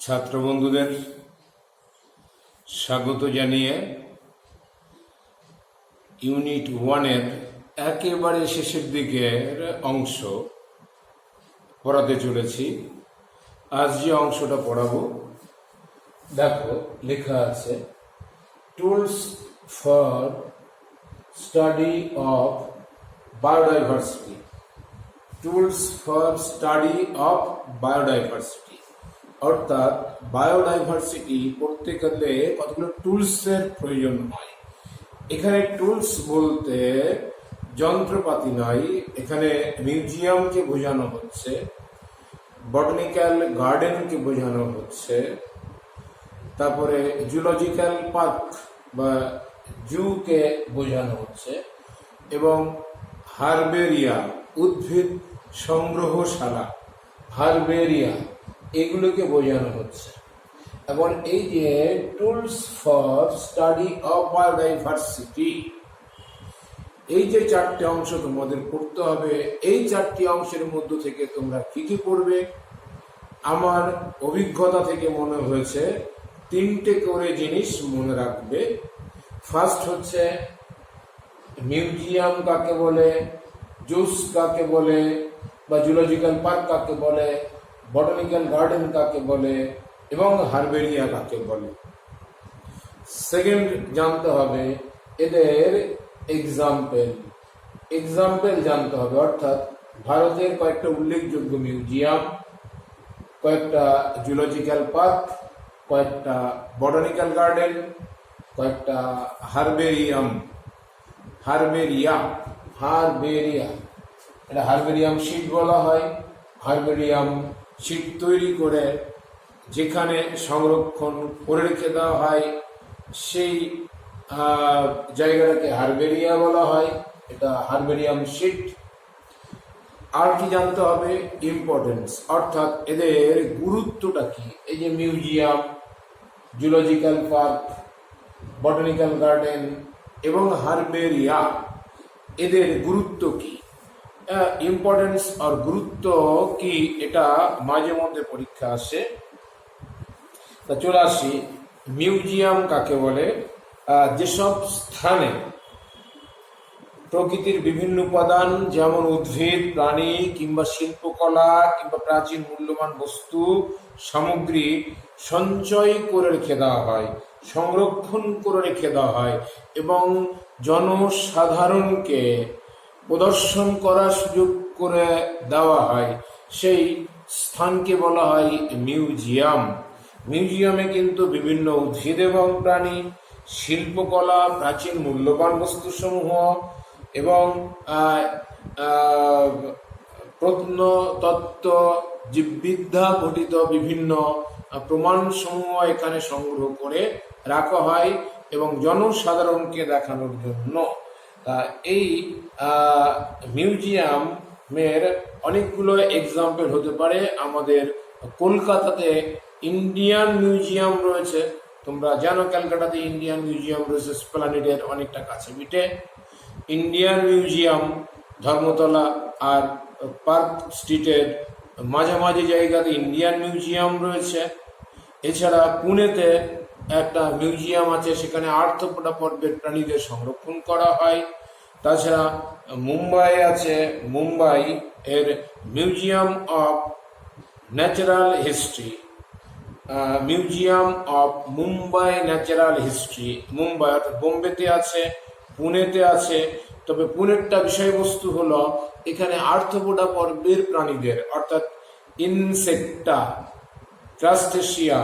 ছাত্র বন্ধুদের স্বাগত জানিয়ে ইউনিট 1-এর একেবারে শেষের দিকের অংশ পড়াতে চলেছি। আজ যে অংশটা পড়াবো, দেখো লেখা আছে tools for study of biodiversity. Tools for study of biodiversity অর্থাৎ বায়োডাইভার্সিটি পড়তে গেলে কতগুলো টুলসের প্রয়োজন হয়। এখানে টুলস বলতে যন্ত্রপাতি নয়, এখানে মিউজিয়ামকে বোঝানো হচ্ছে, বটানিক্যাল গার্ডেনকে বোঝানো হচ্ছে, তারপরে জুলজিক্যাল পার্ক বা জুকে বোঝানো হচ্ছে, এবং হারবেরিয়া উদ্ভিদ সংগ্রহশালা, হারবেরিয়া এগুলোকে বোঝানো হচ্ছে। এবং এই যে tools for study of biodiversity, এই যে চারটে অংশ তোমাদের পড়তে হবে, এই চারটি অংশের মধ্য থেকে তোমরা কি কি পড়বে? আমার অভিজ্ঞতা থেকে মনে হয়েছে তিনটে করে জিনিস মনে রাখবে। ফার্স্ট হচ্ছে মিউজিয়াম কাকে বলে, জুস কাকে বলে, বা জুলজিক্যাল পার্ক কাকে বলে, বটানিক্যাল গার্ডেন কাকে বলে, এবং হারবেরিয়া কাকে বলে। সেকেন্ড জানতে হবে এদের এক্সাম্পল জানতে হবে, অর্থাৎ ভারতের কয়েকটা উল্লেখযোগ্য মিউজিয়াম, কয়েকটা জুলজিক্যাল পার্ক, কয়েকটা বটানিক্যাল গার্ডেন, কয়েকটা হারবেরিয়া এটা হারবেরিয়াম শিট বলা হয়। হারবেরিয়াম শিট তৈরি করে যেখানে সংরক্ষণ করে রেখে দেওয়া হয় সেই জায়গাটাকে হারবেরিয়া বলা হয়, এটা হারবেরিয়াম শিট। আর কি জানতে হবে? ইম্পর্টেন্স, অর্থাৎ এদের গুরুত্বটা কি। এই যে museum, zoological park, botanical garden এবং হারবেরিয়া, এদের গুরুত্ব কি, ইম্পর্টেন্স আর গুরুত্ব কি, এটা মাঝে মধ্যে পরীক্ষা আসে। তা চলে আসি, মিউজিয়াম কাকে বলে? যেসব স্থানে প্রকৃতির বিভিন্ন উপাদান যেমন উদ্ভিদ, প্রাণী কিংবা শিল্পকলা কিংবা প্রাচীন মূল্যবান বস্তু সামগ্রী সঞ্চয় করে রেখে দেওয়া হয়, সংরক্ষণ করে রেখে দেওয়া হয় এবং জনসাধারণকে প্রদর্শন করার সুযোগ করে দেওয়া হয়, সেই স্থানকে বলা হয় মিউজিয়াম। মিউজিয়ামে কিন্তু বিভিন্ন উদ্ভিদ এবং প্রাণী, শিল্পকলা, প্রাচীন মূল্যবান বস্তুসমূহ এবং প্রত্নতত্ত্ব, জীববিদ্যা ঘটিত বিভিন্ন প্রমাণসমূহ এখানে সংগ্রহ করে রাখা হয় এবং জনসাধারণকে দেখানোর জন্য। এই মিউজিয়ামের অনেকগুলো এক্সাম্পল হতে পারে। আমাদের কলকাতাতে ইন্ডিয়ান মিউজিয়াম রয়েছে, তোমরা জানো ক্যালকাটাতে ইন্ডিয়ান মিউজিয়াম রয়েছে, এসপ্ল্যানেডের অনেকটা কাছে পিঠে। ইন্ডিয়ান মিউজিয়াম ধর্মতলা আর পার্ক স্ট্রিটের মাঝামাঝি জায়গাতে ইন্ডিয়ান মিউজিয়াম রয়েছে। এছাড়া পুনেতে একটা মিউজিয়াম আছে, সেখানে আর্থ্রোপোডা পর্বের প্রাণীদের সংরক্ষণ করা হয়। তাছাড়া মুম্বাই আছে, মুম্বাই এর museum of natural history, museum of Mumbai natural history, Mumbai অর্থাৎ বোম্বেতে আছে, পুনেতে আছে। তবে পুনেরটা বিষয়বস্তু হলো এখানে আর্থ্রোপোডা পর্বের প্রাণীদের অর্থাৎ ইনসেক্টা, ক্রাস্টেসিয়া,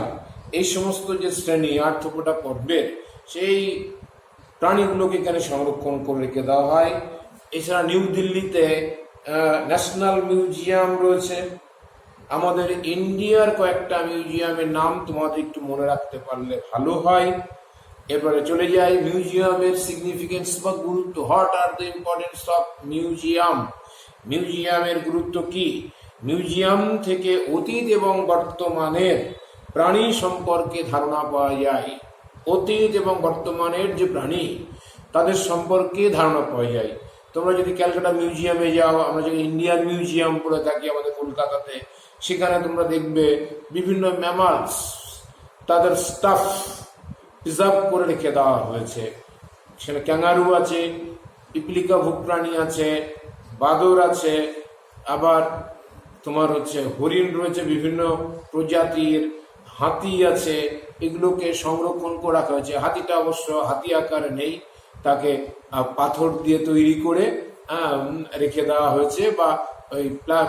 এই সমস্ত যে শ্রেণী আর্থ্রোপোডা পর্বের, সেই প্রাণীগুলোকে এখানে সংরক্ষণ করে রেখে দেওয়া হয়। এছাড়া নিউ দিল্লিতে ন্যাশনাল মিউজিয়াম রয়েছে। আমাদের ইন্ডিয়ার কয়েকটা মিউজিয়ামের নাম তোমাদের একটু মনে রাখতে পারলে ভালো হয়। এবারে চলে যাই মিউজিয়ামের সিগনিফিকেন্স বা গুরুত্ব। What are the importance of museum? মিউজিয়ামের গুরুত্ব কি? মিউজিয়াম থেকে অতীত এবং বর্তমানের প্রাণী সম্পর্কে ধারণা পাওয়া যায়। অতীত এবং বর্তমানের যে প্রাণী তাদের সম্পর্কে ধারণা পাওয়া যায়। তোমরা যদি ক্যালকাটা মিউজিয়ামে যাও, আমরা যদি ইন্ডিয়ান মিউজিয়াম পড়ে থাকি আমাদের কলকাতাতে, সেখানে তোমরা দেখবে বিভিন্ন ম্যামালস তাদের স্টাফ প্রিজার্ভ করে রেখে দেওয়া হয়েছে। সেখানে ক্যাঙ্গারু আছে, পিপিলিকা ভোগ প্রাণী আছে, বাদর আছে, আবার তোমার হরিণ রয়েছে, বিভিন্ন প্রজাতির হাতি আছে, এগুলোকে সংরক্ষণ করে রাখা হয়েছে। হাতিটা অবশ্য হাতি আকারে নেই, তাকে পাথর দিয়ে তৈরি করে রেখে দেওয়া হয়েছে, বা ওই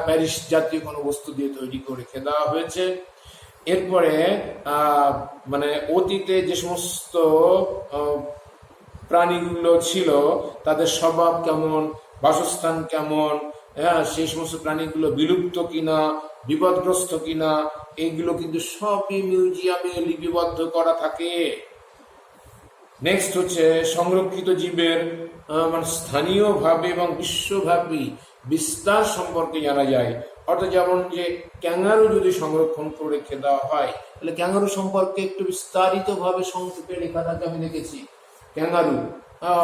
প্যারিস জাতীয় কোনো বস্তু দিয়ে তৈরি করে রেখে দেওয়া হয়েছে। এরপরে মানে অতীতে যে সমস্ত প্রাণীগুলো ছিল তাদের স্বভাব কেমন, বাসস্থান কেমন, সেই সমস্ত প্রাণীগুলো বিলুপ্ত কিনা, বিপদগ্রস্ত কিনা, এইগুলো কিন্তু সবই মিউজিয়ামে লিপিবদ্ধ করা থাকে। নেক্সট সংরক্ষিত জীবের মানে স্থানীয়ভাবে এবং বিশ্বব্যাপী বিস্তার সম্পর্কে জানা যায়। অর্থাৎ যেমন যে ক্যাঙ্গারু যদি সংরক্ষণ করে রেখে দেওয়া হয়, তাহলে ক্যাঙ্গারু সম্পর্কে একটু বিস্তারিত ভাবে সংক্ষেপে লেখা থাকে। আমি দেখেছি ক্যাঙ্গারু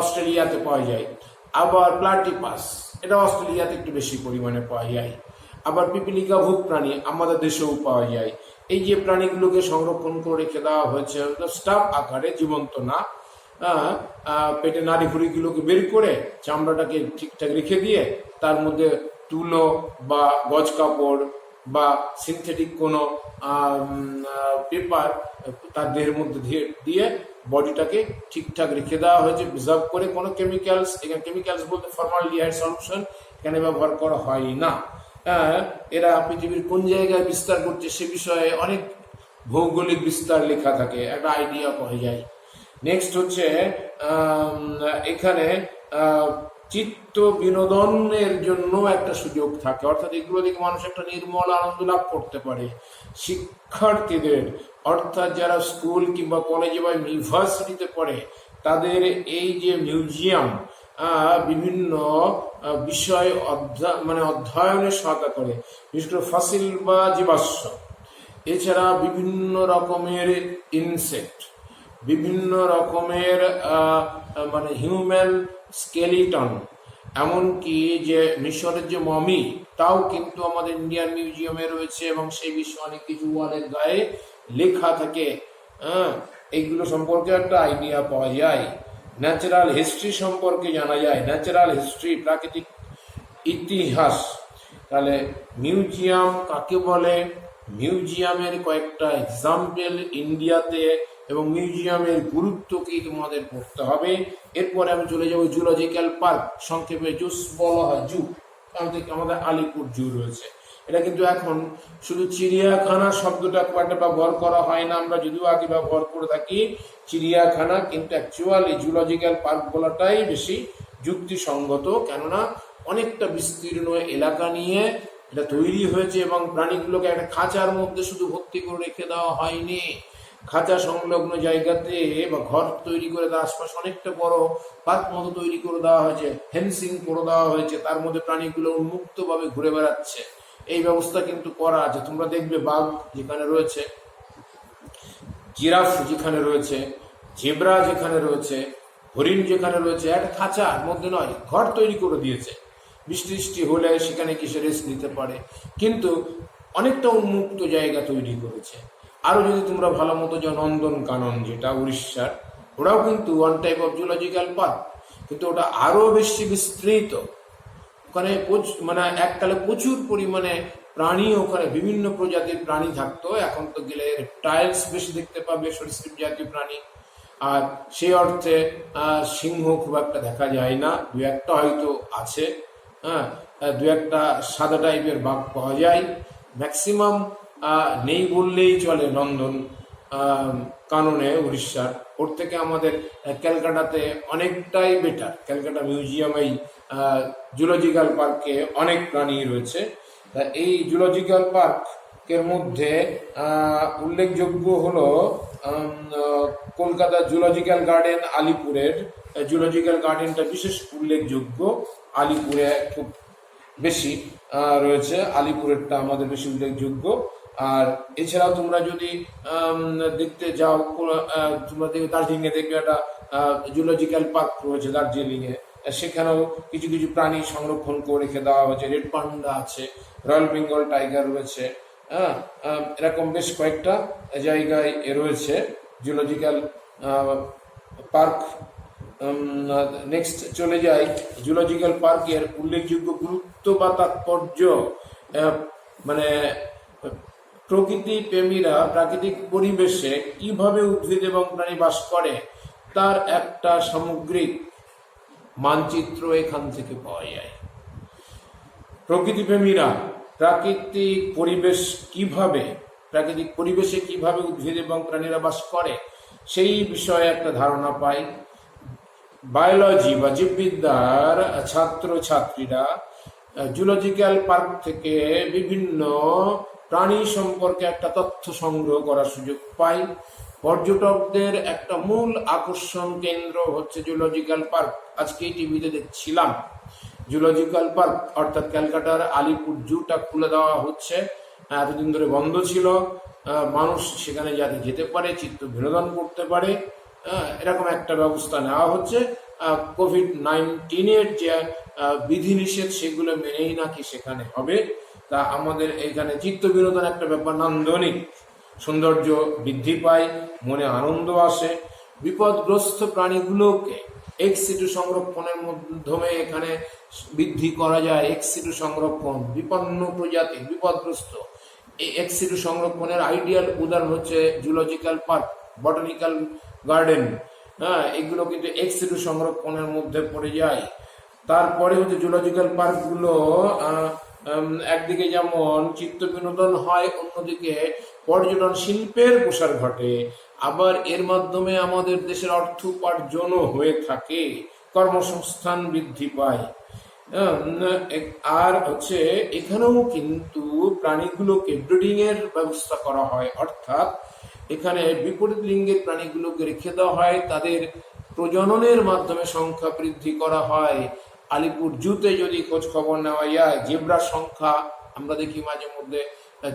অস্ট্রেলিয়াতে পাওয়া যায়, আবার প্লাটিপাস এটা অস্ট্রেলিয়াতে একটু বেশি পরিমাণে পাওয়া যায়, আবার পিপিলিকা ভোগ প্রাণী আমাদের দেশেও পাওয়া যায়। এই যে প্রাণীগুলোকে সংরক্ষণ করে রেখে দেওয়া হয়েছে স্টাফ আকারে, জীবন্ত না, পেটে নাড়ি ভুড়িগুলোকে বের করে চামড়াটাকে ঠিকঠাক রেখে দিয়ে তার মধ্যে তুলো বা গজ কাপড় বা সিনথেটিক কোনো পেপার তার দেহের মধ্যে দিয়ে বডিটাকে ঠিকঠাক রেখে দেওয়া হয়েছে, প্রিজার্ভ করে। কোনো কেমিক্যালস, এখানে কেমিক্যালস বলতে ফর্মালডিহাইড সলিউশন এখানে ব্যবহার করা হয় না। এরা পৃথিবীর কোন জায়গায় বিস্তার করছে সে বিষয়ে অনেক ভৌগোলিক বিস্তার লেখা থাকে, একটা আইডিয়া পাওয়া যায়। নেক্সট এখানে চিত্ত বিনোদনের জন্য একটা সুযোগ থাকে, অর্থাৎ এগুলো দেখে মানুষ একটা নির্মল আনন্দ লাভ করতে পারে। শিক্ষার্থীদের, অর্থাৎ যারা স্কুল কিংবা কলেজে বা ইউনিভার্সিটিতে পড়ে, তাদের এই যে মিউজিয়াম বিভিন্ন বিষয় অধ্যয়নে সহায়তা করে, বিশেষ করে ফসিল বা জীবাশ্ম, এছাড়া বিভিন্ন রকমের ইনসেক্ট, বিভিন্ন রকমের মানে হিউম্যান স্কেলিটন, এমনকি যে মিশরের যে মমি, তাও কিন্তু আমাদের ইন্ডিয়ান মিউজিয়ামে রয়েছে, এবং সেই বিষয়ে অনেক কিছু ওয়ালের গায়ে লেখা থাকে। এইগুলো সম্পর্কে একটা আইডিয়া পাওয়া যায়। ন্যাচারাল হিস্ট্রি সম্পর্কে জানা যায়, ন্যাচারাল হিস্ট্রি, প্রাকৃতিক ইতিহাস। তাহলে মিউজিয়াম কাকে বলে, মিউজিয়ামের কয়েকটা এক্সাম্পল ইন্ডিয়াতে এবং মিউজিয়ামের গুরুত্ব কি তোমাদের পড়তে হবে। এরপরে আমি চলে যাবো জুলজিক্যাল পার্ক, সংক্ষেপে জুস বলা হয়, জু। আমাদের আলিপুর জু রয়েছে, এটা কিন্তু এখন শুধু চিড়িয়াখানা শব্দটা খুব একটা ব্যবহার করা হয় না, আমরা যদিও আগে ব্যবহার করে থাকি চিড়িয়াখানা, কিন্তু অ্যাকচুয়ালি জুলজিক্যাল পার্ক বলাটাই বেশি যুক্তিসঙ্গত, কেননা অনেকটা বিস্তীর্ণ এলাকা নিয়ে এটা তৈরি হয়েছে, এবং প্রাণীগুলোকে একটা খাঁচার মধ্যে শুধু ভর্তি করে রেখে দেওয়া হয়নি। খাঁচা সংলগ্ন জায়গাতে বা ঘর তৈরি করে তার আশপাশে অনেকটা বড় পার্ক মতো তৈরি করে দেওয়া হয়েছে, ফেন্সিং করে দেওয়া হয়েছে, তার মধ্যে প্রাণীগুলো উন্মুক্তভাবে ঘুরে বেড়াচ্ছে। এই ব্যবস্থা কিন্তু করা আছে। তোমরা দেখবে বাঘ যেখানে রয়েছে, জিরাফ যেখানে রয়েছে, জেব্রা যেখানে রয়েছে, হরিণ যেখানে রয়েছে, একটা খাঁচার মধ্যে নয়, ঘর তৈরি করে দিয়েছে। বৃষ্টি হলে সেখানে কিসে রেস্ট নিতে পারে, কিন্তু অনেকটা উন্মুক্ত জায়গা তৈরি করেছে। আরো যদি তোমরা ভালো মতো যাও, নন্দন কানন যেটা উড়িষ্যার, ওরাও কিন্তু one type of zoological park, কিন্তু ওটা আরো বেশি বিস্তৃত। ওখানে মানে এককালে প্রচুর পরিমাণে প্রাণী, ওখানে বিভিন্ন প্রজাতির প্রাণী থাকতো। এখন তো গেলে টাইলস বেশি দেখতে পাবে, সরীসৃপ জাতীয় প্রাণী। আর সেই অর্থে সিংহ খুব একটা দেখা যায় না, দু একটা হয়তো আছে, দু একটা সাদা টাইপের বাঘ পাওয়া যায়, ম্যাক্সিমাম নেই বললেই চলে নন্দন কাননে উড়িষ্যার। ওর থেকে আমাদের ক্যালকাটাতে অনেকটাই বেটার। ক্যালকাটা মিউজিয়ামেই জুলজিক্যাল পার্কে অনেক প্রাণী রয়েছে। তা এই জুলজিক্যাল পার্কের মধ্যে উল্লেখযোগ্য হলো কলকাতা জুলজিক্যাল গার্ডেন, আলিপুরের জুলজিক্যাল গার্ডেনটা বিশেষ উল্লেখযোগ্য। আলিপুরে খুব বেশি রয়েছে, আলিপুরেরটা আমাদের বেশি উল্লেখযোগ্য। আর এছাড়াও তোমরা যদি দেখতে যাও, তোমরা দেখবে দার্জিলিংয়ে দেখবে একটা জুলজিক্যাল পার্ক রয়েছে দার্জিলিংয়ে, সেখানেও কিছু কিছু প্রাণী সংরক্ষণ করে রেখে দেওয়া হয়েছে। রেড পান্ডা আছে, রয়্যাল বেঙ্গল টাইগার রয়েছে, এরকম বেশ কয়েকটা জায়গায় রয়েছে জুলজিক্যাল পার্ক। নেক্সট চলে যাই, জুলজিক্যাল পার্কের উল্লেখযোগ্য গুরুত্ব বা তাৎপর্য। মানে প্রকৃতি প্রেমীরা প্রাকৃতিক পরিবেশে কিভাবে উদ্ভিদ এবং প্রাণী বাস করে তার একটা সামগ্রিক মানচিত্র এখান থেকে পাওয়া যায়। প্রকৃতি প্রেমীরা প্রাকৃতিক পরিবেশে কিভাবে উদ্ভিদ এবং প্রাণীরা বাস করে সেই বিষয়ে একটা ধারণা পায়। বায়োলজি বা জীববিদ্যার ছাত্রছাত্রীরা জুলজিক্যাল পার্ক থেকে বিভিন্ন প্রাণী সম্পর্কে একটা তথ্য সংগ্রহ করার সুযোগ পায়। পর্যটকদের একটা মূল আকর্ষণ কেন্দ্র হচ্ছে জুলজিক্যাল পার্ক। আজকে টিভিতে দেখছিলাম জুলজিক্যাল পার্ক অর্থাৎ ক্যালকাটার আলিপুর জুটা খুলে দেওয়া হচ্ছে। এতদিন ধরে বন্ধ ছিল, মানুষ সেখানে যাতে যেতে পারে, চিত্ত বিনোদন করতে পারে, এরকম একটা ব্যবস্থা নেওয়া হচ্ছে। কোভিড-19 যে বিধিনিষেধ সেগুলো মেনেই নাকি সেখানে হবে। তা আমাদের এখানে চিত্ত বিনোদন একটা ব্যাপার, নান্দনিক সৌন্দর্য বৃদ্ধি পায়, মনে আনন্দ আসে। বিপদগ্রস্ত প্রাণীগুলোকে এক্স-সিটু সংরক্ষণের মাধ্যমে এখানে বৃদ্ধি করা যায়। এক্স-সিটু সংরক্ষণ, বিপন্ন প্রজাতি, বিপদগ্রস্ত, এই এক্স-সিটু সংরক্ষণের আইডিয়াল উদাহরণ হচ্ছে জুলজিক্যাল পার্ক, বটানিক্যাল গার্ডেন। এগুলো কিন্তু এক্স-সিটু সংরক্ষণের মধ্যে পড়ে যায়। তারপরে হচ্ছে জুলজিক্যাল পার্কগুলো একদিকে যেমন চিত্ত বিনোদন হয়, অন্যদিকে পর্যটন শিল্পের প্রসার ঘটে। আবার এর মাধ্যমে আমাদের দেশের অর্থ উপার্জনও হয়ে থাকে, কর্মসংস্থান বৃদ্ধি পায়। আর হচ্ছে এখানেও কিন্তু প্রাণীগুলোকে ব্রিডিং এর ব্যবস্থা করা হয়, অর্থাৎ এখানে বিপরীত লিঙ্গের প্রাণীগুলোকে রেখে দেওয়া হয়, তাদের প্রজননের মাধ্যমে সংখ্যা বৃদ্ধি করা হয়। আলিপুর জুতে যদি খোঁজ খবর নেওয়া যায়, জেব্রার সংখ্যা আমরা দেখি মাঝে মধ্যে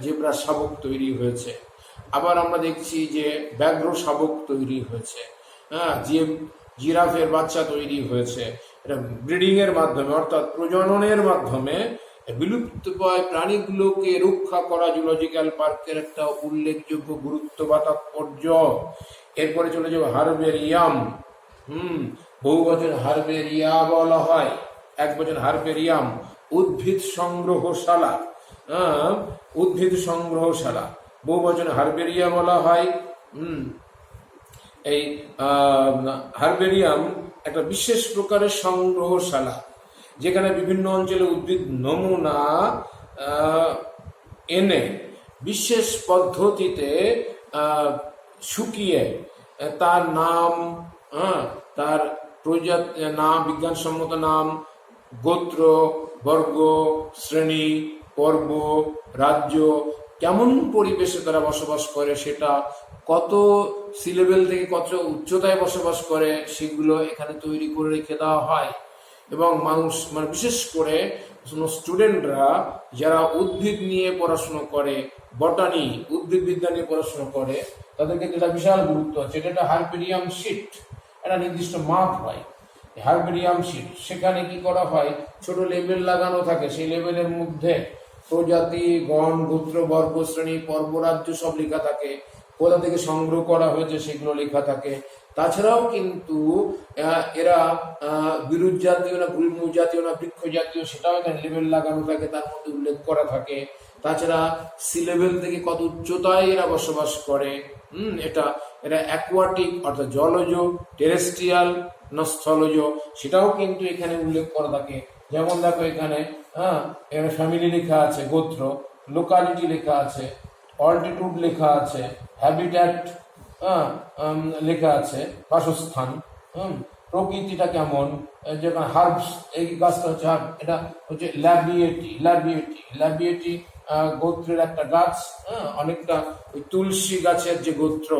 জেব্রা শাবক তৈরি হয়েছে, আবার আমরা দেখছি যে ব্যাঘ্র শাবক তৈরি হয়েছে, জিরাফের বাচ্চা তৈরি হয়েছে। এটা ব্রিডিং এর মাধ্যমে অর্থাৎ প্রজননের মাধ্যমে বিলুপ্তপ্রায় প্রাণীগুলোকে রক্ষা করা জুলজিক্যাল পার্কের একটা উল্লেখযোগ্য গুরুত্ব বা তাৎপর্য। এরপরে চলে যাবে হারবেরিয়াম। বহুবচন হারবেরিয়া বলা হয়, একবচন হারবেরিয়াম। উদ্ভিদ সংগ্রহশালা, উদ্ভিদ সংগ্রহশালা, বহুবচন হারবেরিয়া বলা হয়। এই হারবেরিয়াম একটা বিশেষ প্রকারের সংগ্রহশালা, যেখানে বিভিন্ন অঞ্চলে উদ্ভিদ নমুনা এনে বিশেষ পদ্ধতিতে শুকিয়ে তার নাম, তার প্রজাতি নাম, বিজ্ঞানসম্মত নাম, গোত্র, বর্গ, শ্রেণী, পর্ব, রাজ্য, কেমন পরিবেশে তারা বসবাস করে, সেটা কত সি লেভেল থেকে কত উচ্চতায় বসবাস করে, সেগুলো এখানে তৈরি করে রেখে দেওয়া হয়। এবং মানুষ, মানে বিশেষ করে স্টুডেন্টরা যারা উদ্ভিদ নিয়ে পড়াশুনো করে, বটানি, উদ্ভিদবিদ্যা নিয়ে পড়াশুনো করে, তাদের ক্ষেত্রে এটা বিশাল গুরুত্ব আছে। এটা একটা হারবেরিয়াম শিট, একটা নির্দিষ্ট মাপ হয় হারবেরিয়াম শিট। সেখানে কি করা হয়, ছোট লেবেল লাগানো থাকে, সেই লেবেলের মধ্যে প্রজাতি, গণ, গোত্র, বর্গ, শ্রেণী, পর্ব, রাজ্য সব লেখা থাকে, কোথা থেকে সংগ্রহ করা হয়েছে সেগুলো লেখা থাকে। তাছাড়াও কিন্তু এরা বিরুৎ জাতীয় না গুল্ম জাতীয় না বৃক্ষ জাতীয়, সেটাও এখানে লেবেল লাগানো থাকে, তার মধ্যে উল্লেখ করা থাকে। তাছাড়া সি লেভেল থেকে কত উচ্চতায় এরা বসবাস করে, এটা অ্যাকোয়াটিক অর্থাৎ জলজ, টেরেস্ট্রিয়াল না স্থলজ, সেটাও কিন্তু এখানে উল্লেখ করা থাকে। যেমন দেখো এখানে এখানে ফ্যামিলি লেখা আছে, গোত্র, লোকালিটি লেখা আছে, অল্টিটিউড লেখা আছে, হ্যাবিট্যাট লেখা আছে, বাসস্থান, প্রকৃতিটা কেমন, যেমন হার্বস, এই গাছটা হচ্ছে এটা হচ্ছে ল্যাবিয়েটি গোত্রের একটা গাছ, অনেকটা ওই তুলসী গাছের যে গোত্র,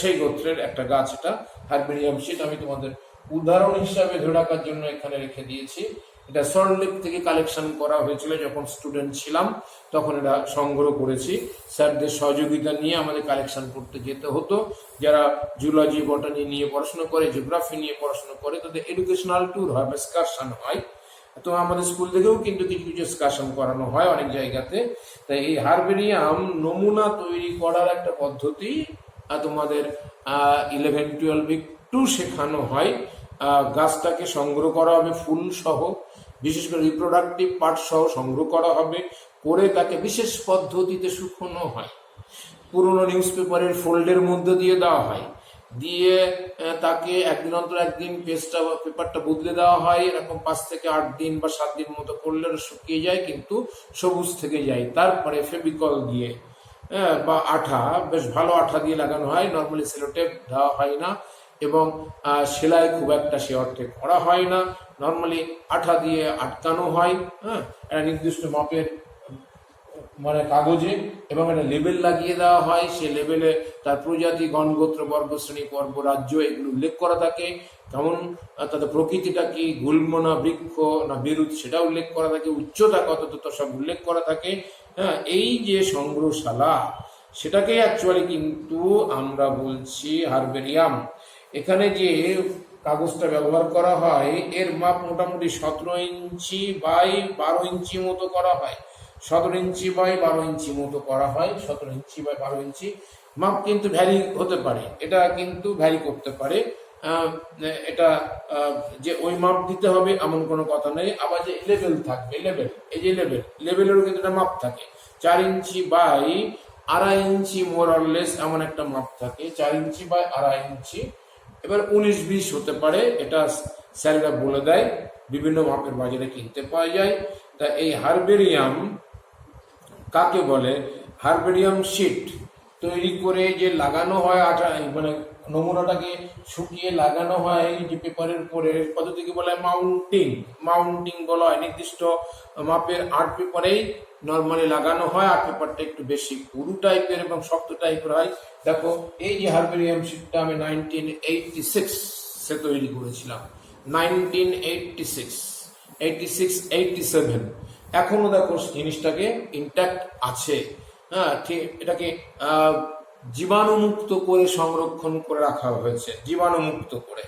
সেই গোত্রের একটা গাছ। এটা হারবেরিয়াম শিট আমি তোমাদের উদাহরণ হিসাবে ধরে রাখার জন্য এখানে রেখে দিয়েছি। এটা সল্টলেক থেকে কালেকশন করা হয়েছিল, যখন স্টুডেন্ট ছিলাম তখন এটা সংগ্রহ করেছি। স্যারদের সহযোগিতা নিয়ে আমাদের কালেকশন করতে যেতে হতো। যারা জুলজি, বটানি নিয়ে পড়াশোনা করে, জিওগ্রাফি নিয়ে পড়াশোনা করে, তাদের এডুকেশনাল ট্যুর হয়, এক্সকারশন হয়। তো আমাদের স্কুল থেকেও কিন্তু কিছু কিছু এক্সকারশন করানো হয় অনেক জায়গাতে। তাই এই হারবেরিয়াম নমুনা তৈরি করার একটা পদ্ধতি তোমাদের 11-12 একটু শেখানো হয়। গাছটাকে সংগ্রহ করা হবে ফুল সহ, বিশেষ করে রিপ্রোডাক্টিভ পার্ট সহ সংগ্রহ করা হবে, করে তাকে বিশেষ পদ্ধতিতে শুকনো হয়। পুরোনো নিউজ পেপারের ফোল্ডের মধ্যে দিয়ে দেওয়া হয়, দিয়ে তাকে একদিন অন্তর একদিন পেপারটা বদলে দেওয়া হয়। এরকম 5 থেকে 8 দিন বা 7 দিন মতো করলে শুকিয়ে যায়, কিন্তু সবুজ থেকে যায়। তারপরে ফেভিকল দিয়ে বা আঠা, বেশ ভালো আঠা দিয়ে লাগানো হয়, নর্মালি সেলোটেপ দেওয়া হয় না, এবং সেলাই খুব একটা সে অর্থে করা হয় না, নর্মালি আঠা দিয়ে আটকানো হয়। একটা নির্দিষ্ট মাপের মানে কাগজে, এবং একটা লেবেল লাগিয়ে দেওয়া হয়। সে লেবেলে তার প্রজাতি, গণগোত্র, বর্গ, শ্রেণী, পর্ব, রাজ্য এগুলো উল্লেখ করা থাকে। কেমন তাদের প্রকৃতিটা কি, গুল্ম না বৃক্ষ না বিরুৎ সেটা উল্লেখ করা থাকে, উচ্চতা কত তত সব উল্লেখ করা থাকে। এই যে সংগ্রহশালা, সেটাকে অ্যাকচুয়ালি কিন্তু আমরা বলছি হারবেরিয়াম। এখানে যে কাগজটা ব্যবহার করা হয় এর মাপ মোটামুটি 17 ইঞ্চি বাই 12 ইঞ্চি মতো করা হয়। 17 ইঞ্চি বাই 12 ইঞ্চি মতো করা হয়। 17 ইঞ্চি বাই 12 ইঞ্চি মাপ কিন্তু ভ্যারি হতে পারে, এটা কিন্তু ভ্যারি করতে পারে। এটা যে ওই মাপ দিতে হবে এমন কোনো কথা নেই। আবার যে লেভেল থাকবে, লেভেল, এই যে লেভেলেরও কিন্তু একটা মাপ থাকে। 4 inch by 2.5 inch more or less এমন একটা মাপ থাকে, 4 ইঞ্চি বাই 2.5 ইঞ্চি। এবার 19-20 হতে পারে, এটা স্যারেরা বলে দেয়, বিভিন্ন মাপের বাজারে কিনতে পাওয়া যায়। তা এই হারবেরিয়াম কাকে বলে? হারবেরিয়াম শিট তৈরি করে যে লাগানো হয় আঠা, মানে নমুনাটাকে শুকিয়ে লাগানো হয় যে পেপারের উপরে, পদ্ধতিকে বলা হয় মাউন্টিং বলা হয়। নির্দিষ্ট মাপের আর্ট পেপারেই নর্মালি লাগানো হয়। আর্ট পেপারটা একটু বেশি পুরু টাইপের এবং শক্ত টাইপের হয়। দেখো এই যে হারবেরিয়াম শিটটা আমি 1986 সে তৈরি করেছিলাম, 1986, 87। এখনো দেখো জিনিসটাকে ইনট্যাক্ট আছে। ঠিক, এটাকে জীবাণুমুক্ত করে সংরক্ষণ করে রাখা হয়েছে, জীবাণুমুক্ত করে।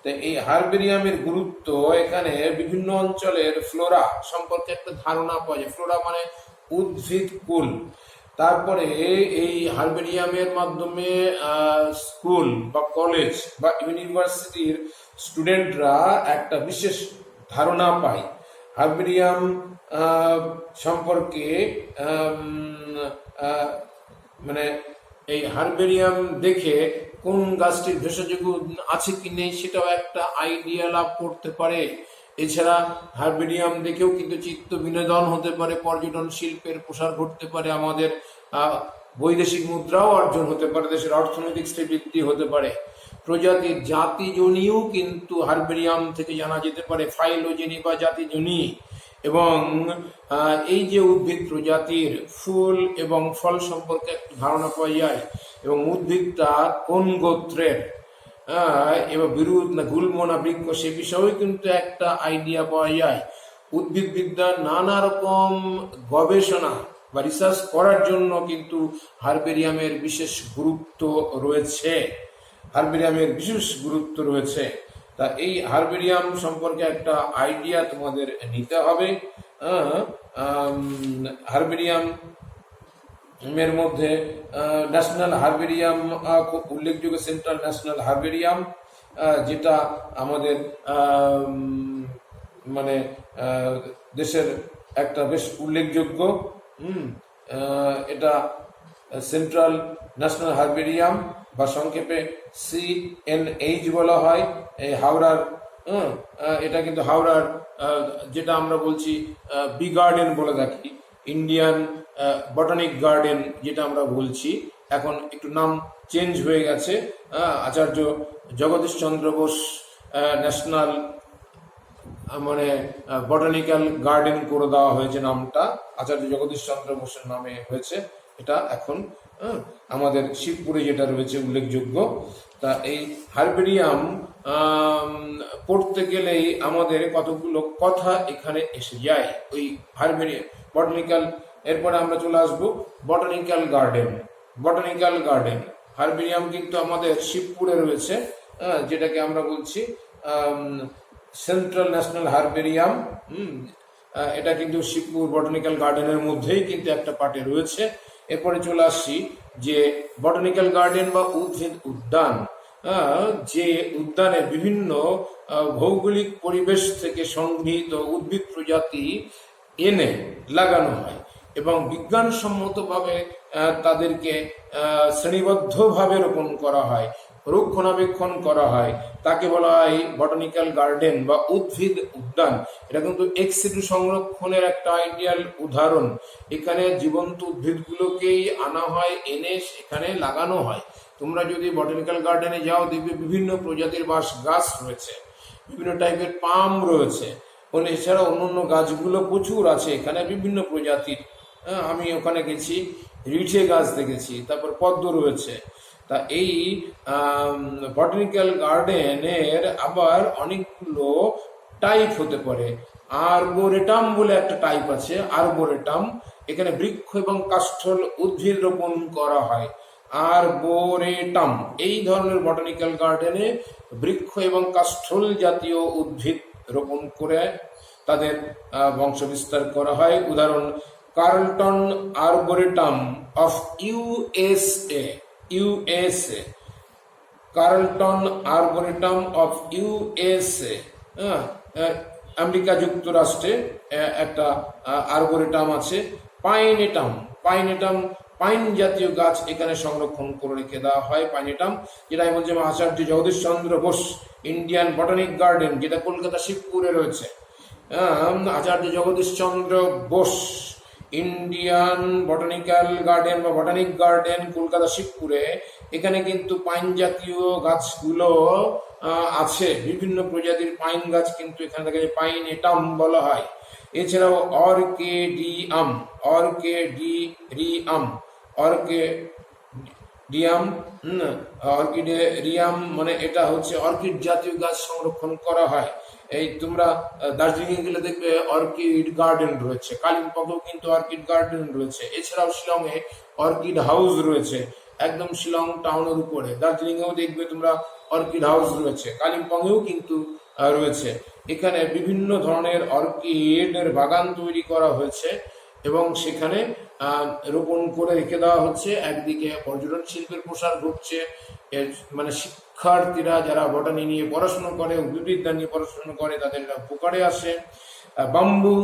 তো এই হারবেরিয়ামের গুরুত্ব, এখানে বিভিন্ন অঞ্চলের ফ্লোরা সম্পর্কে একটা ধারণা পাওয়া যায়। ফ্লোরা মানে উদ্ভিদ কুল। তারপরে এই হারবেরিয়ামের মাধ্যমে স্কুল বা কলেজ বা ইউনিভার্সিটির স্টুডেন্টরা একটা বিশেষ ধারণা পায় হারবেরিয়াম সম্পর্কে। মানে এই হারবেরিয়াম দেখে কোন গাছটির ভেষজযোগ্য আছে কি নেই সেটাও একটা আইডিয়া লাভ করতে পারে। এছাড়া হারবেরিয়াম দেখেও কিন্তু চিত্ত বিনোদন হতে পারে, পর্যটন শিল্পের প্রসার ঘটতে পারে, আমাদের বৈদেশিক মুদ্রাও অর্জন হতে পারে, দেশের অর্থনৈতিক স্থিতিবৃদ্ধি হতে পারে। প্রজাতির জাতিজনীও কিন্তু হারবেরিয়াম থেকে জানা যেতে পারে, ফাইলোজেনি বা জাতিজনী। এবং এই যে উদ্ভিদ প্রজাতির ফুল এবং ফল সম্পর্কে একটু ধারণা পাওয়া যায়, এবং উদ্ভিদটা কোন গোত্রের এবং বিরুদ্ধ না গুল্ম না বৃক্ষ সে বিষয়েও কিন্তু একটা আইডিয়া পাওয়া যায়। উদ্ভিদবিদ্যার নানা রকম গবেষণা বা রিসার্চ করার জন্য কিন্তু হারবেরিয়ামের বিশেষ গুরুত্ব রয়েছে। হারবেরিয়ামের বিশেষ গুরুত্ব রয়েছে। তা এই হারবেরিয়াম সম্পর্কে একটা আইডিয়া তোমাদের নিতে হবে। হারবেরিয়াম এর মধ্যে ন্যাশনাল হারবেরিয়াম খুব উল্লেখযোগ্য, সেন্ট্রাল ন্যাশনাল হারবেরিয়াম, যেটা আমাদের মানে দেশের একটা বেশ উল্লেখযোগ্য। এটা সেন্ট্রাল ন্যাশনাল হারবেরিয়াম বা সংক্ষেপে CNH বলা হয়। এই হাওড়ার, এটা কিন্তু হাওড়ার যেটা আমরা বলছি বি গার্ডেন বলে থাকি, ইন্ডিয়ান বটানিক গার্ডেন যেটা আমরা বলছি, এখন একটু নাম চেঞ্জ হয়ে গেছে। আচার্য জগদীশ চন্দ্র বোস ন্যাশনাল মানে বটানিক্যাল গার্ডেন করে দেওয়া হয়েছে, নামটা আচার্য জগদীশ চন্দ্র বোসের নামে হয়েছে এটা এখন আমাদের শিবপুরে যেটা রয়েছে উল্লেখযোগ্য। তা এই হারবেরিয়াম পড়তে গেলেই আমাদের কতগুলো কথা এখানে এসে যায়। ওই হারবেরিয়াম বটানিক্যাল, এরপরে আমরা চলে আসবো বটানিক্যাল গার্ডেন। হারবেরিয়াম কিন্তু আমাদের শিবপুরে রয়েছে, যেটাকে আমরা বলছি সেন্ট্রাল ন্যাশনাল হারবেরিয়াম। এটা কিন্তু শিবপুর বটানিক্যাল গার্ডেনের মধ্যেই কিন্তু একটা পার্টে রয়েছে। এরপরে চলে আসছি যে বটানিক্যাল গার্ডেন বা উদ্ভিদ উদ্যান, যে উদ্যানে বিভিন্ন ভৌগোলিক পরিবেশ থেকে সংগৃহীত উদ্ভিদ প্রজাতি এনে লাগানো হয় এবং বিজ্ঞানসম্মতভাবে তাদেরকে শ্রেণীবদ্ধভাবে রোপণ করা হয়, রক্ষণাবেক্ষণ করা হয়, তাকে বলা হয় বটানিক্যাল গার্ডেন বা উদ্ভিদ উদ্যান। এটা কিন্তু এক্স সিটু সংরক্ষণের একটা আইডিয়াল উদাহরণ। এখানে জীবন্ত উদ্ভিদগুলোকেই আনা হয়, এনে সেখানে লাগানো হয়। তোমরা যদি বটানিক্যাল গার্ডেনে যাও দেখবে বিভিন্ন প্রজাতির বাঁশ গাছ রয়েছে, বিভিন্ন টাইপের পাম রয়েছে, এছাড়া অন্য গাছগুলো প্রচুর আছে এখানে বিভিন্ন প্রজাতির। আমি ওখানে গেছি, রিঠে গাছ দেখেছি, তারপর পদ্ম রয়েছে। তা এই বটানিক্যাল গার্ডেনের আবার অনেকগুলো টাইপ হতে পারে। আরবোরেটাম বলে একটা টাইপ আছে, আরবোরেটাম। এখানে বৃক্ষ এবং কাষ্ঠল উদ্ভিদ রোপণ করা হয়। আরবোরেটাম এই ধরনের বটানিক্যাল গার্ডেনে বৃক্ষ এবং কাষ্ঠল জাতীয় উদ্ভিদ রোপণ করে তাদের বংশ বিস্তার করা হয়। উদাহরণ Carlton Arboretum of USA, Carlton Arboretum of USA. America যুক্তরাষ্ট্রে একটা আরবোরেটাম আছে। পাইনেটাম পাইন জাতীয় গাছ এখানে সংরক্ষণ করে রেখে দেওয়া হয়। পাইনেটাম, যেটা আমি বলছি আচার্য Jagadish Chandra Bose Indian botanic garden, যেটা কলকাতা শিবপুরে রয়েছে। আচার্য Jagadish Chandra Bose Indian botanical garden বা বটানিক গার্ডেন কলকাতা শিবপুরে, এখানে কিন্তু পাইন জাতীয় গাছগুলো আছে। বিভিন্ন প্রজাতির পাইন গাছ কিন্তু এখানে থেকে পাইনেটাম বলা হয়। এছাড়াও অর্কিডেরিয়াম মানে এটা হচ্ছে অর্কিড জাতীয় গাছ সংরক্ষণ করা হয়। এই তোমরা দার্জিলিং গেলে দেখবে অর্কিড গার্ডেন রয়েছে, কালিম্পংয়েও কিন্তু অর্কিড গার্ডেন রয়েছে। এছাড়াও শিলংয়ে অর্কিড হাউস রয়েছে, একদম শিলং টাউনের উপরে। দার্জিলিংয়েও দেখবে তোমরা অর্কিড হাউস রয়েছে, কালিম্পংয়েও কিন্তু রয়েছে। এখানে বিভিন্ন ধরনের অর্কিডের বাগান তৈরি করা হয়েছে এবং সেখানে রোপণ করে রেখে দেওয়া হচ্ছে। একদিকে পর্যটন শিল্পের প্রসার ঘটছে, মানে শিক্ষার্থীরা যারা বটানি নিয়ে পড়াশোনা করে, উদ্ভিদবিদ্যা নিয়ে পড়াশোনা করে, তাদের উপকারে আসে। বাম্বু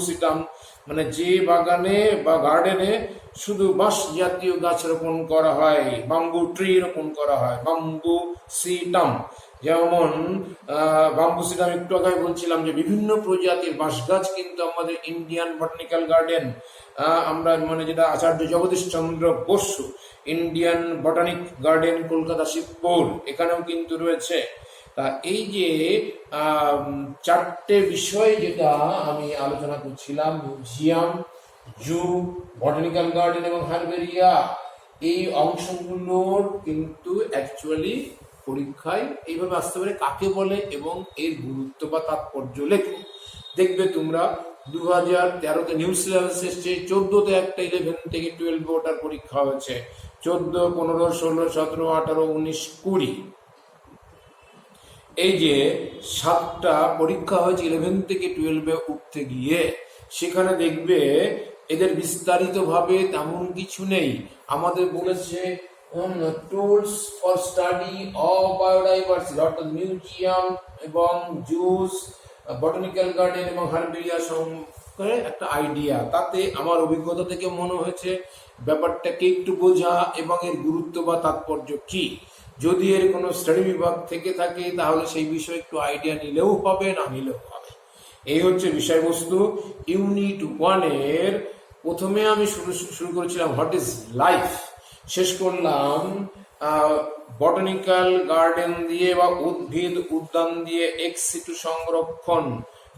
সিটাম মানে যে বাগানে বা গার্ডেনে শুধু বাঁশ জাতীয় গাছ রোপণ করা হয়, বাম্বু ট্রি রোপণ করা হয়, বাম্বু সিটাম। যেমন বাম্বু সিটাম একটু আগে বলছিলাম যে বিভিন্ন প্রজাতির বাঁশ গাছ কিন্তু আমাদের ইন্ডিয়ান বটানিক্যাল গার্ডেন, আমরা মানে যেটা Acharya Jagadish Chandra Bose Indian botanic garden Kolkata Shibpur, এখানেও কিন্তু রয়েছে। তা এই যে চারটে বিষয় যেটা আমি আলোচনা করছিলাম, মিউজিয়াম, জু, বটানিক্যাল গার্ডেন এবং হারবেরিয়া, এই অংশগুলোর কিন্তু অ্যাকচুয়ালি পরীক্ষায় এইভাবে আসতে পারে কাকে বলে এবং এর গুরুত্ব বা তাৎপর্য লেখো। দেখবে তোমরা 2013-তে নিউ সিলেবাস এসছে, 14-তে একটা 11 থেকে 12 ওটার পরীক্ষা হয়েছে, 14, 15, 16, 17, 18, 19, 20। এই যে 7টা পরীক্ষা হয়েছে 11 থেকে 12-এ উঠতে গিয়ে, সেখানে দেখবে এদের বিস্তারিতভাবে তেমন কিছু নেই। আমাদের বলেছে tools for study of biodiversity, অর্থাৎ মিউজিয়াম এবং জুস, বটানিক্যাল গার্ডেন এবং হারবেরিয়া সম্পর্কে একটা আইডিয়া। তাতে আমার অভিজ্ঞতা থেকে মনে হয়েছে ব্যাপারটাকে একটু বোঝা এবং এর গুরুত্ব বা তাৎপর্য কি। যদি এর কোনো স্টাডি বিভাগ থেকে থাকে তাহলে সেই বিষয়ে একটু আইডিয়া নিলেও হবে, না নিলেও হবে। এই হচ্ছে বিষয়বস্তু। ইউনিট 1-এর প্রথমে আমি শুরু করেছিলাম হোয়াট ইজ লাইফ, শেষ করলাম বটানিক্যাল গার্ডেন দিয়ে বা উদ্ভিদ উদ্যান দিয়ে এক্স সিটু সংরক্ষণ।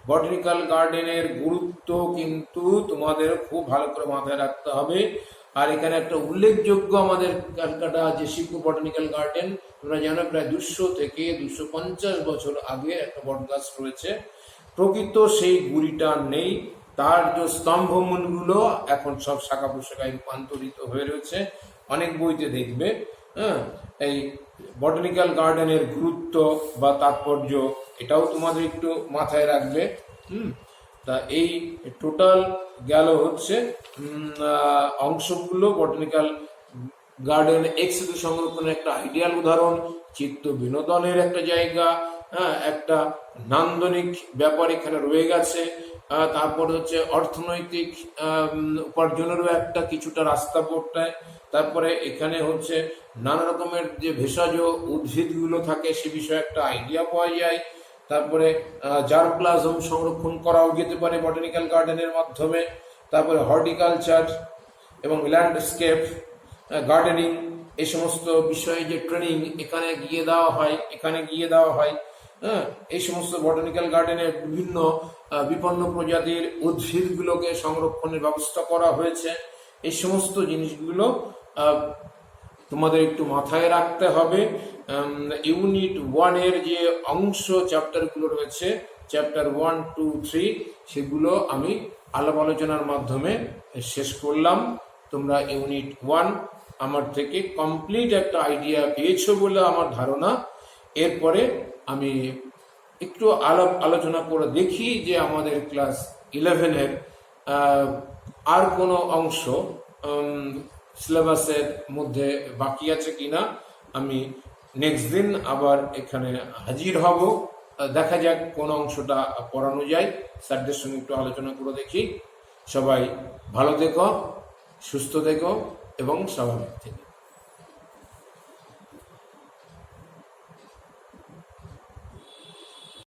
বটানিক্যাল গার্ডেনের গুরুত্ব কিন্তু তোমাদের খুব ভালো করে মাথায় রাখতে হবে। আর এখানে একটা উল্লেখযোগ্য আমাদের ক্যালকাটা যে শিবপুর বটানিক্যাল গার্ডেন, তোমরা জানো প্রায় 200 থেকে 250 বছর আগে একটা বটগাছ রয়েছে। প্রকৃত সেই গুড়িটা নেই, তার যে স্তম্ভমূলগুলো এখন সব শাখা প্রশাখায় রূপান্তরিত হয়ে রয়েছে, অনেক বইতে দেখবে। হ্যাঁ, এই বটানিক্যাল গার্ডেনের গুরুত্ব বা তাৎপর্য এটাও তোমাদের একটু মাথায় রাখবে। হুম, তা এই টোটাল গেল হচ্ছে অংশগুলো বটানিক্যাল গার্ডেন এক্সিডু সংরক্ষণের একটা আইডিয়াল উদাহরণ, চিত্ত বিনোদনের একটা জায়গা, হ্যাঁ, একটা নান্দনিক ব্যাপার এখানে রয়ে গেছে। তারপর হচ্ছে অর্থনৈতিক উপার্জনেরও একটা কিছুটা রাস্তা পড়তায়। তারপরে এখানে হচ্ছে নানা রকমের যে ভেষজ উদ্ভিদগুলো থাকে সে বিষয়ে একটা আইডিয়া পাওয়া যায়। তারপরে জার্মপ্লাজম সংরক্ষণ করাও যেতে পারে বটানিক্যাল গার্ডেনের মাধ্যমে। তারপরে হর্টিকালচার এবং ল্যান্ডস্কেপ গার্ডেনিং এই সমস্ত বিষয়ে যে ট্রেনিং এখানে গিয়ে দেওয়া হয়। হ্যাঁ, এই সমস্ত বটানিক্যাল গার্ডেনের বিভিন্ন বিপন্ন প্রজাতির উদ্ভিদগুলোকে সংরক্ষণের ব্যবস্থা করা হয়েছে। এই সমস্ত জিনিসগুলো তোমাদের একটু মাথায় রাখতে হবে। ইউনিট 1-এর যে অংশ চ্যাপ্টারগুলো রয়েছে, চ্যাপ্টার 1, 2, 3, সেগুলো আমি আলাপ আলোচনার মাধ্যমে শেষ করলাম। তোমরা ইউনিট 1 আমার থেকে কমপ্লিট একটা আইডিয়া পেয়েছো বলে আমার ধারণা। এরপরে আমি একটু আলোচনা করে দেখি যে আমাদের ক্লাস 11-এর আর কোনো অংশ সিলেবাসের মধ্যে বাকি আছে কিনা। আমি নেক্সট দিন আবার এখানে হাজির হব। দেখা যাক কোন অংশটা পড়ানো যায়, স্যারদের সঙ্গে একটু আলোচনা করে দেখি। সবাই ভালো থেকো, সুস্থ থেকো এবং স্বাভাবিক থেকো।